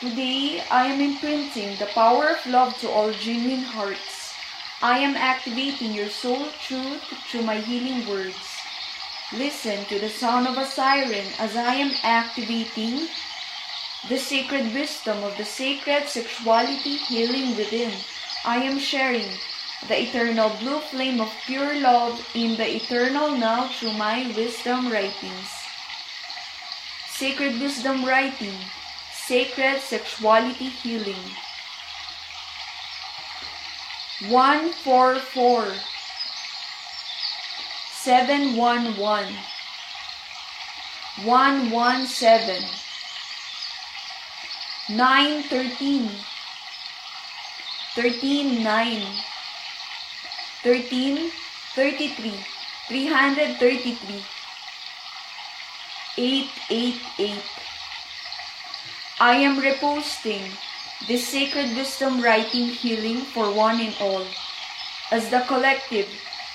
Today, I am imprinting the power of love to all genuine hearts. I am activating your soul truth through my healing words. Listen to the sound of a siren as I am activating the sacred wisdom of the sacred sexuality healing within. I am sharing the eternal blue flame of pure love in the eternal now through my wisdom writings. Sacred wisdom writing. Sacred sexuality healing. 144 711 117 913 139 1333 333 888. I am reposting this sacred wisdom writing healing for one and all, as the collective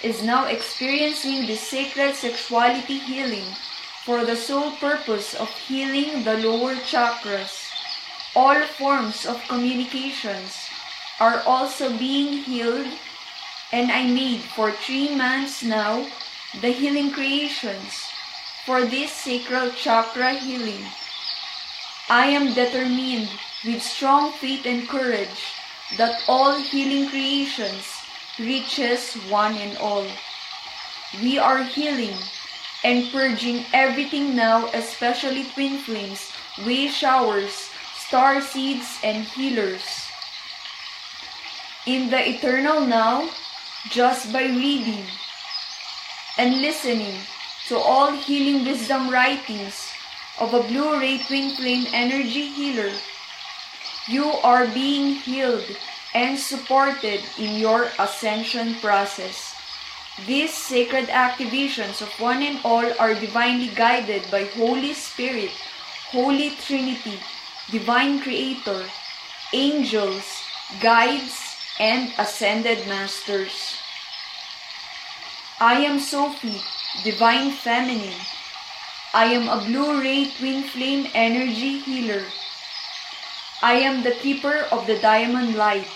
is now experiencing this sacred sexuality healing for the sole purpose of healing the lower chakras. All forms of communications are also being healed, and I made for 3 months now the healing creations for this sacral chakra healing. I am determined with strong faith and courage that all healing creations reaches one and all. We are healing and purging everything now, especially twin flames, wave showers, star seeds, and healers. In the eternal now, just by reading and listening to all healing wisdom writings of a blue-ray twin flame energy healer, you are being healed and supported in your ascension process. These sacred activations of one and all are divinely guided by Holy Spirit, Holy Trinity, Divine Creator, angels, guides, and ascended masters. I am Sophie DivineFeminine. I am a blue-ray twin flame energy healer. I am the keeper of the diamond light.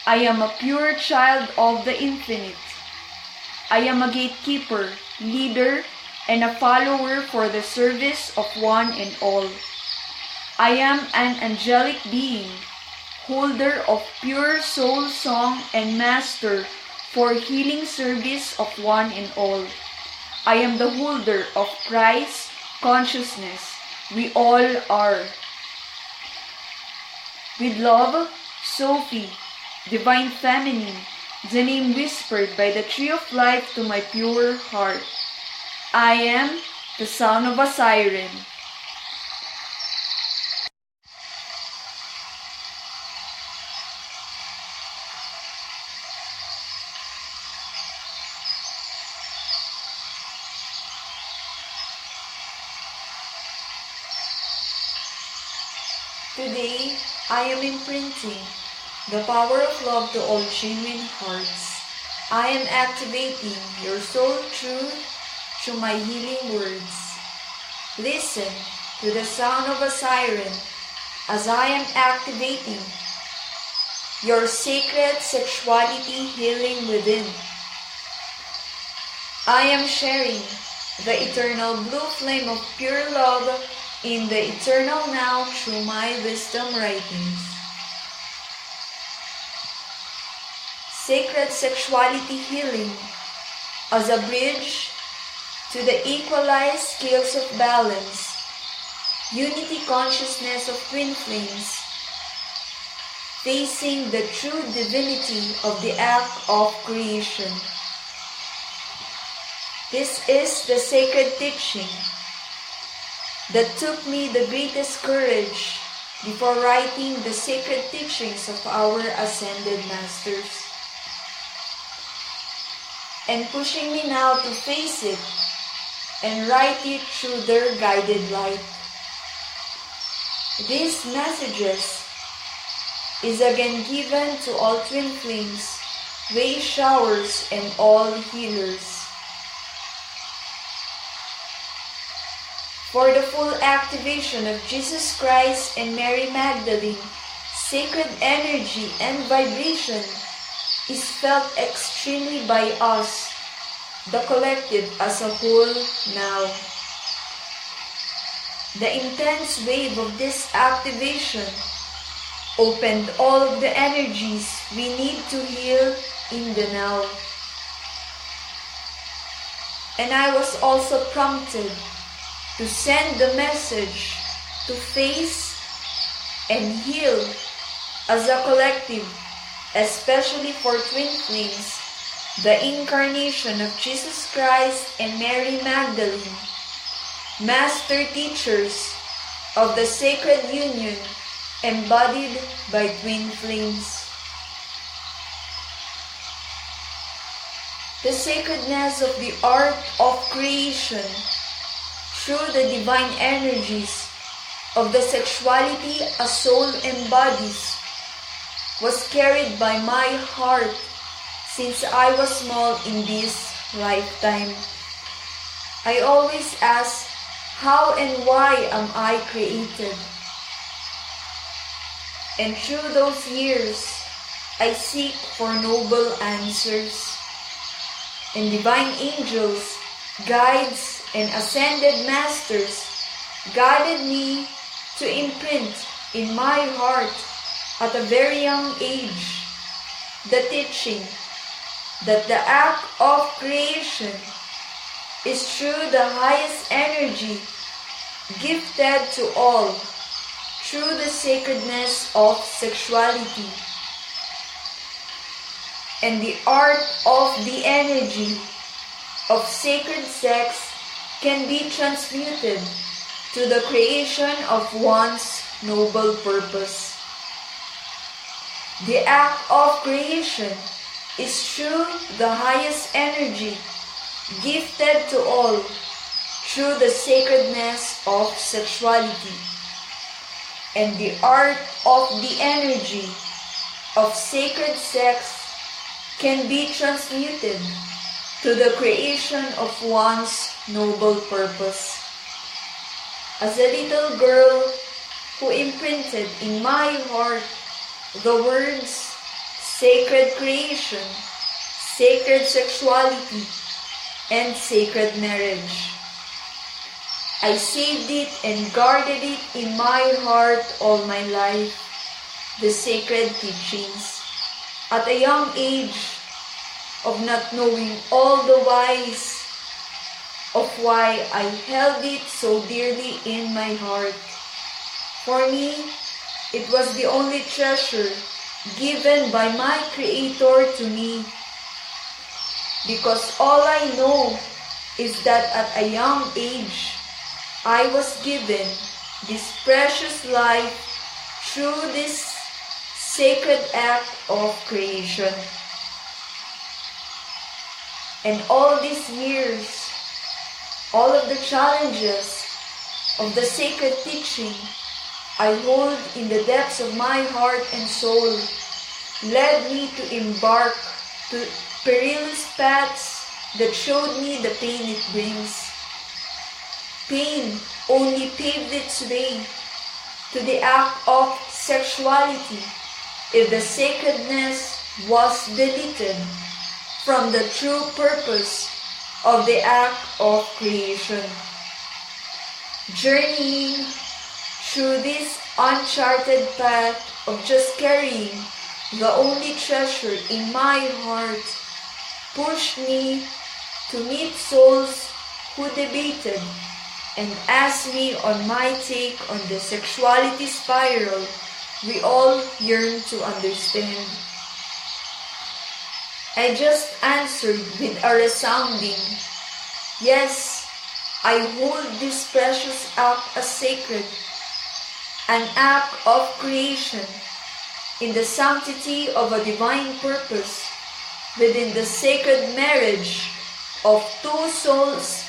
I am a pure child of the infinite. I am a gatekeeper, leader, and a follower for the service of one and all. I am an angelic being, holder of pure soul song and master for healing service of one and all. I am the holder of Christ consciousness. We all are. With love, Sophie, Divine Feminine, the name whispered by the tree of life to my pure heart. I am the sound of a siren. Today, I am imprinting the power of love to all genuine hearts. I am activating your soul truth through my healing words. Listen to the sound of a siren as I am activating your sacred sexuality healing within. I am sharing the eternal blue flame of pure love in the eternal now through my wisdom writings. Sacred sexuality healing as a bridge to the equalized scales of balance, unity consciousness of twin flames, facing the true divinity of the act of creation. This is the sacred teaching that took me the greatest courage before writing the sacred teachings of our ascended masters, and pushing me now to face it and write it through their guided light. These messages is again given to all twin flames, wave showers, and all healers. for the full activation of Jesus Christ and Mary Magdalene, sacred energy and vibration is felt extremely by us, the collective as a whole now. The intense wave of this activation opened all of the energies we need to heal in the now. And I was also prompted to send the message to face and heal as a collective, especially for twin flames, the incarnation of Jesus Christ and Mary Magdalene, master teachers of the sacred union embodied by twin flames. The sacredness of the art of creation through the divine energies of the sexuality a soul embodies was carried by my heart since I was small in this lifetime. I always ask, how and why am I created? And through those years, I seek for noble answers. And divine angels, guides, and ascended masters guided me to imprint in my heart at a very young age the teaching that the act of creation is through the highest energy gifted to all through the sacredness of sexuality. And the art of the energy of sacred sex can be transmuted to the creation of one's noble purpose. The act of creation is through the highest energy gifted to all through the sacredness of sexuality. And the art of the energy of sacred sex can be transmuted to the creation of one's noble purpose. As a little girl who imprinted in my heart the words sacred creation, sacred sexuality, and sacred marriage, I saved it and guarded it in my heart all my life, the sacred teachings. At a young age of not knowing all the whys of why I held it so dearly in my heart. For me, it was the only treasure given by my Creator to me, because all I know is that at a young age, I was given this precious life through this sacred act of creation. And all these years, all of the challenges of the sacred teaching I hold in the depths of my heart and soul led me to embark to perilous paths that showed me the pain it brings. Pain only paved its way to the act of sexuality if the sacredness was deleted from the true purpose of the act of creation. Journeying through this uncharted path of just carrying the only treasure in my heart pushed me to meet souls who debated and asked me on my take on the sexuality spiral we all yearn to understand. I just answered with a resounding, yes, I hold this precious act as sacred, an act of creation in the sanctity of a divine purpose within the sacred marriage of two souls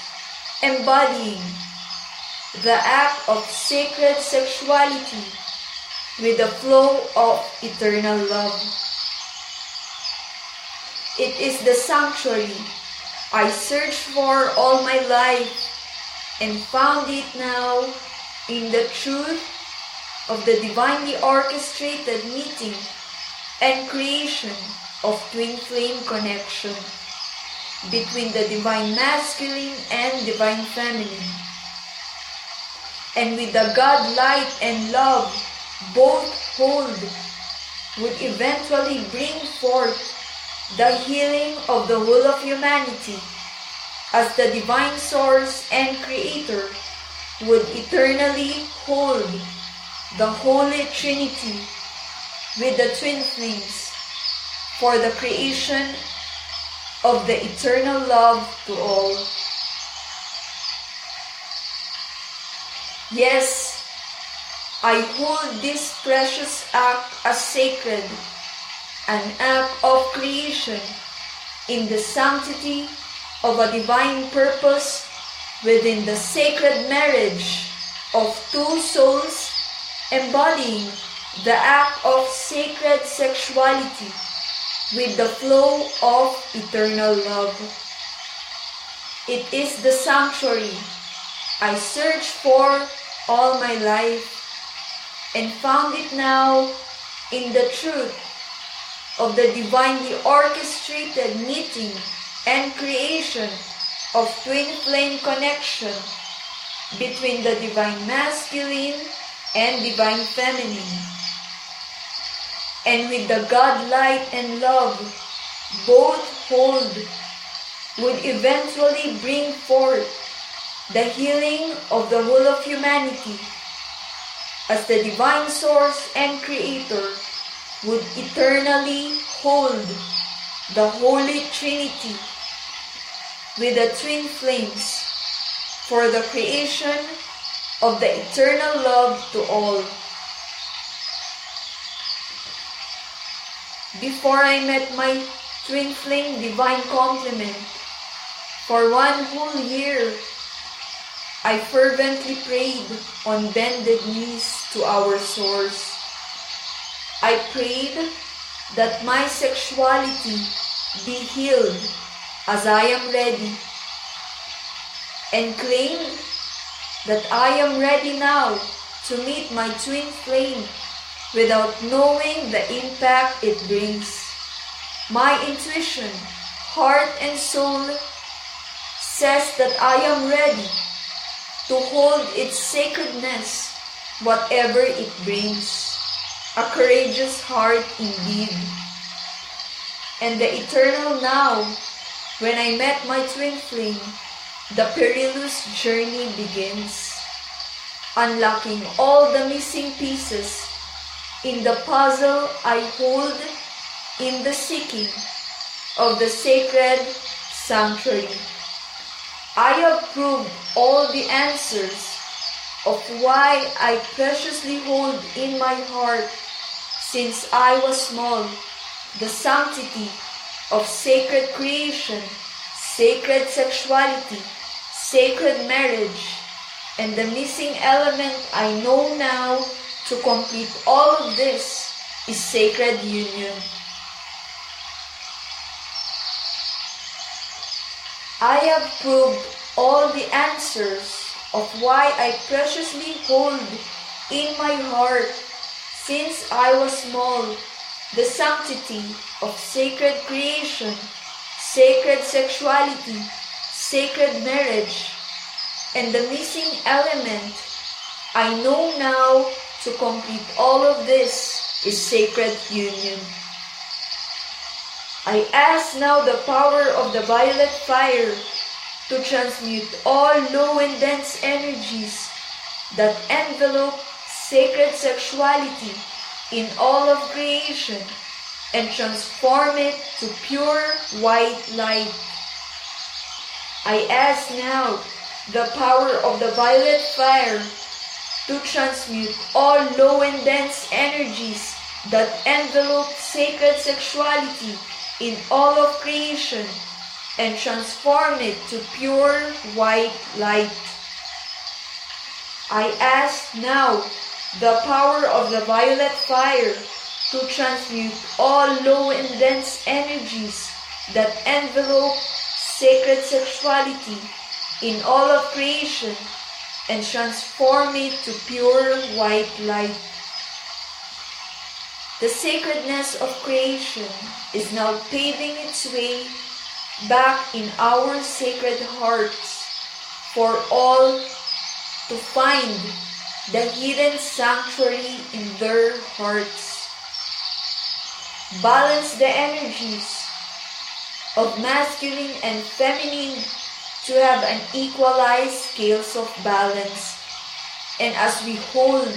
embodying the act of sacred sexuality with the flow of eternal love. It is the sanctuary I searched for all my life, and found it now in the truth of the divinely orchestrated meeting and creation of twin flame connection between the divine masculine and divine feminine. And with the God light and love both hold, would eventually bring forth the healing of the whole of humanity, as the divine source and creator would eternally hold the Holy Trinity with the twin flames for the creation of the eternal love to all. Yes, I hold this precious act as sacred, an act of creation in the sanctity of a divine purpose within the sacred marriage of two souls embodying the act of sacred sexuality with the flow of eternal love. It is the sanctuary I searched for all my life and found it now in the truth of the divinely orchestrated meeting and creation of twin flame connection between the divine masculine and divine feminine. And with the God light and love both hold, would eventually bring forth the healing of the whole of humanity, as the divine source and creator would eternally hold the Holy Trinity with the twin flames for the creation of the eternal love to all. Before I met my twin flame divine complement, for 1 whole year, I fervently prayed on bended knees to our source. I prayed that my sexuality be healed as I am ready, and claimed that I am ready now to meet my twin flame without knowing the impact it brings. My intuition, heart and soul says that I am ready to hold its sacredness, whatever it brings. A courageous heart indeed. And the eternal now, when I met my twin flame, the perilous journey begins, unlocking all the missing pieces in the puzzle I hold in the seeking of the sacred sanctuary. I have proved all the answers of why I preciously hold in my heart, since I was small, the sanctity of sacred creation, sacred sexuality, sacred marriage, and the missing element I know now to complete all of this is sacred union. I have proved all the answers of why I preciously hold in my heart, since I was small, the sanctity of sacred creation, sacred sexuality, sacred marriage, and the missing element I know now to complete all of this is sacred union. I ask now the power of the violet fire to transmute all low and dense energies that envelope sacred sexuality in all of creation and transform it to pure white light. I ask now the power of the violet fire to transmute all low and dense energies that envelope sacred sexuality in all of creation and transform it to pure white light. I ask now the power of the violet fire to transmute all low and dense energies that envelope sacred sexuality in all of creation and transform it to pure white light. The sacredness of creation is now paving its way back in our sacred hearts for all to find the hidden sanctuary in their hearts. Balance the energies of masculine and feminine to have an equalized scales of balance. And as we hold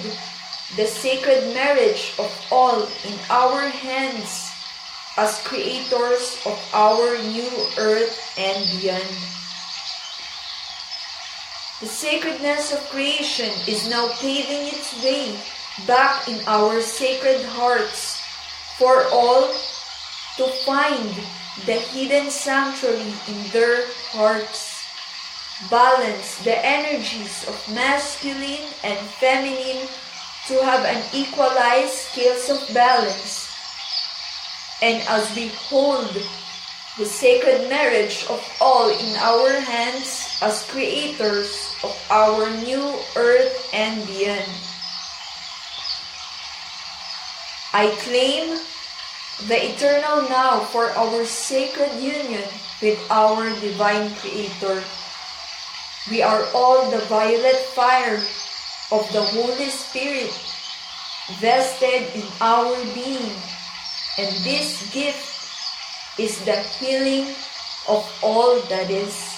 the sacred marriage of all in our hands as creators of our new earth and beyond. The sacredness of creation is now paving its way back in our sacred hearts for all to find the hidden sanctuary in their hearts. Balance the energies of masculine and feminine to have an equalized scales of balance. And as we hold the sacred marriage of all in our hands as creators of our new earth and beyond, I claim the eternal now for our sacred union with our divine creator. We are all the violet fire of the Holy Spirit vested in our being, and this gift is the healing of all that is.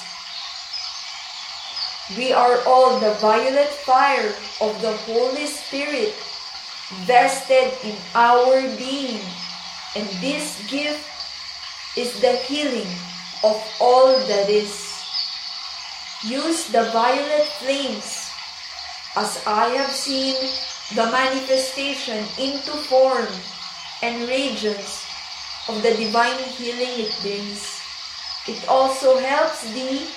We are all the violet fire of the Holy Spirit vested in our being, and this gift is the healing of all that is. Use the violet flames as I have seen the manifestation into form and radiance of the divine healing it brings. It also helps thee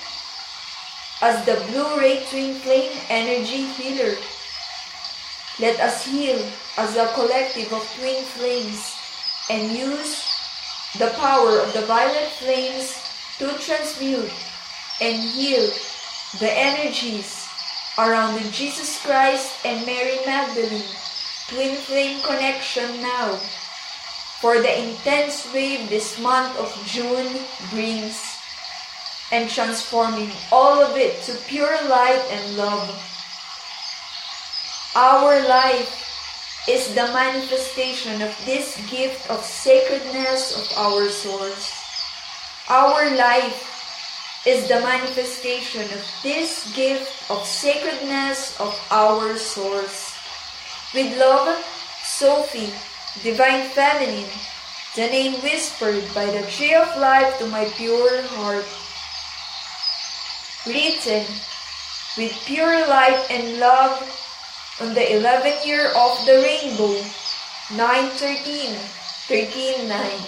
as the blue ray twin flame energy healer. Let us heal as a collective of twin flames and use the power of the violet flames to transmute and heal the energies around the Jesus Christ and Mary Magdalene twin flame connection now for the intense wave this month of June brings, and transforming all of it to pure light and love. Our life is the manifestation of this gift of sacredness of our source. Our life is the manifestation of this gift of sacredness of our source. With love, Sophie DivineFeminine, the name whispered by the Tree of Life to my pure heart. Written with pure light and love on the 11th year of the rainbow, 9/13/13/9,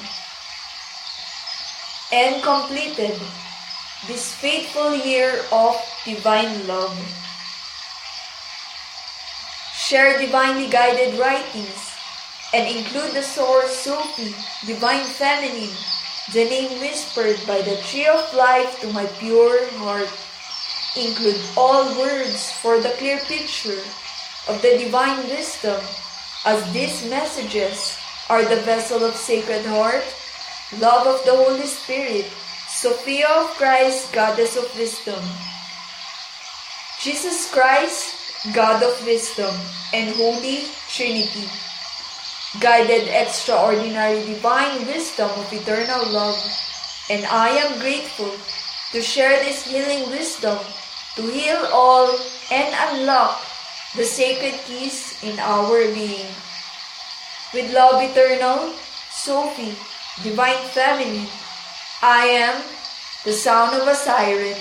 and completed this faithful year of divine love. Share divinely guided writings and include the source Sophie DivineFeminine, the name whispered by the Tree of Life to my pure heart. Include all words for the clear picture of the divine wisdom, as these messages are the vessel of Sacred Heart, love of the Holy Spirit, Sophia of Christ, Goddess of Wisdom, Jesus Christ, God of Wisdom, and Holy Trinity, guided extraordinary divine wisdom of eternal love, and I am grateful to share this healing wisdom to heal all and unlock the sacred keys in our being. With love eternal, Sophie DivineFeminine, I am the sound of a siren.